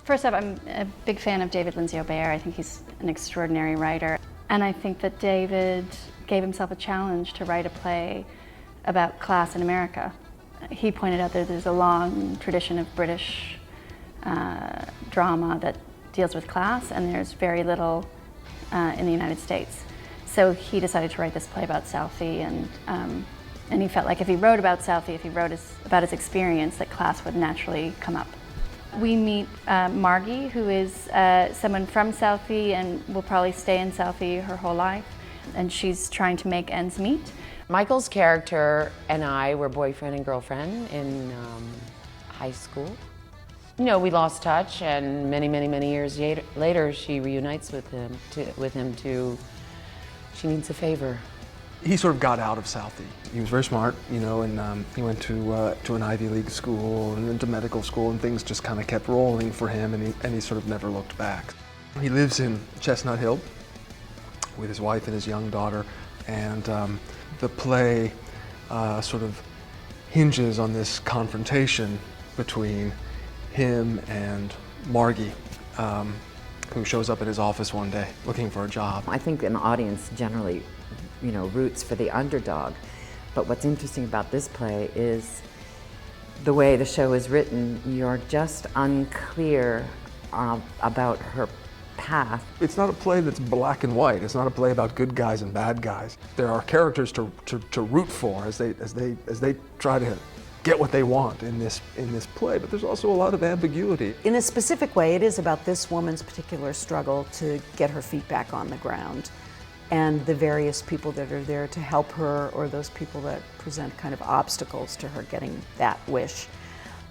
First up, I'm a big fan of David Lindsay-Abaire. I think he's an extraordinary writer. And I think that David gave himself a challenge to write a play about class in America. He pointed out that there's a long tradition of British drama that deals with class, and there's very little in the United States. So he decided to write this play about Southie, and he felt like if he wrote about Southie, if he wrote about his experience, that class would naturally come up. We meet Margie, who is someone from Southie and will probably stay in Southie her whole life, and she's trying to make ends meet. Michael's character and I were boyfriend and girlfriend in high school. You know, we lost touch, and many years later, she reunites with him. She needs a favor. He sort of got out of Southie. He was very smart, you know, and he went to an Ivy League school and into medical school, and things just kind of kept rolling for him, and he sort of never looked back. He lives in Chestnut Hill with his wife and his young daughter, and the play sort of hinges on this confrontation between him and Margie, who shows up at his office one day looking for a job. I think an audience generally, you know, roots for the underdog. But what's interesting about this play is the way the show is written. You're just unclear about her path. It's not a play that's black and white. It's not a play about good guys and bad guys. There are characters to root for as they try to get what they want in this play, but there's also a lot of ambiguity. In a specific way, it is about this woman's particular struggle to get her feet back on the ground, and the various people that are there to help her, or those people that present kind of obstacles to her getting that wish.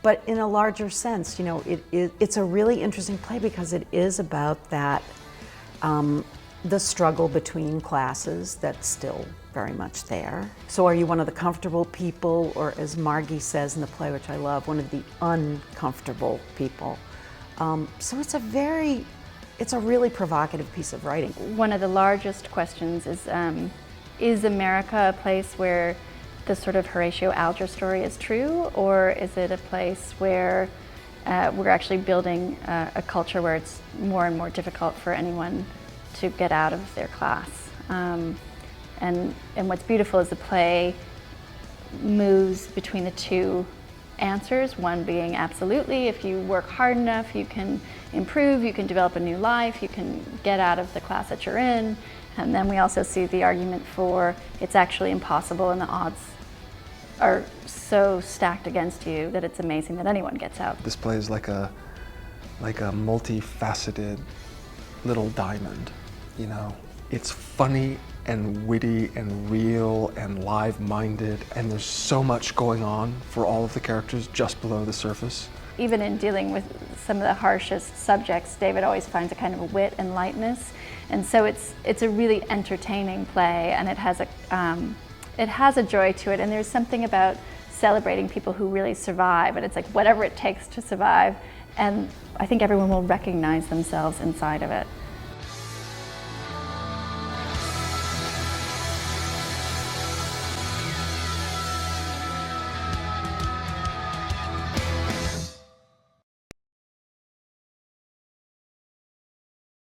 But in a larger sense, you know, it's a really interesting play because it is about that, the struggle between classes that's still very much there. So are you one of the comfortable people, or as Margie says in the play, which I love, one of the uncomfortable people? So it's a really provocative piece of writing. One of the largest questions is America a place where the sort of Horatio Alger story is true, or is it a place where we're actually building a culture where it's more and more difficult for anyone to get out of their class? And what's beautiful is the play moves between the two answers, one being absolutely, if you work hard enough, you can improve, you can develop a new life, you can get out of the class that you're in. And then we also see the argument for it's actually impossible, and the odds are so stacked against you that it's amazing that anyone gets out. This play is like a multifaceted little diamond, you know. It's funny and witty and real and live-minded, and there's so much going on for all of the characters just below the surface. Even in dealing with some of the harshest subjects, David always finds a kind of a wit and lightness, and so it's a really entertaining play, and it has a joy to it, and there's something about celebrating people who really survive, and it's like whatever it takes to survive, and I think everyone will recognize themselves inside of it.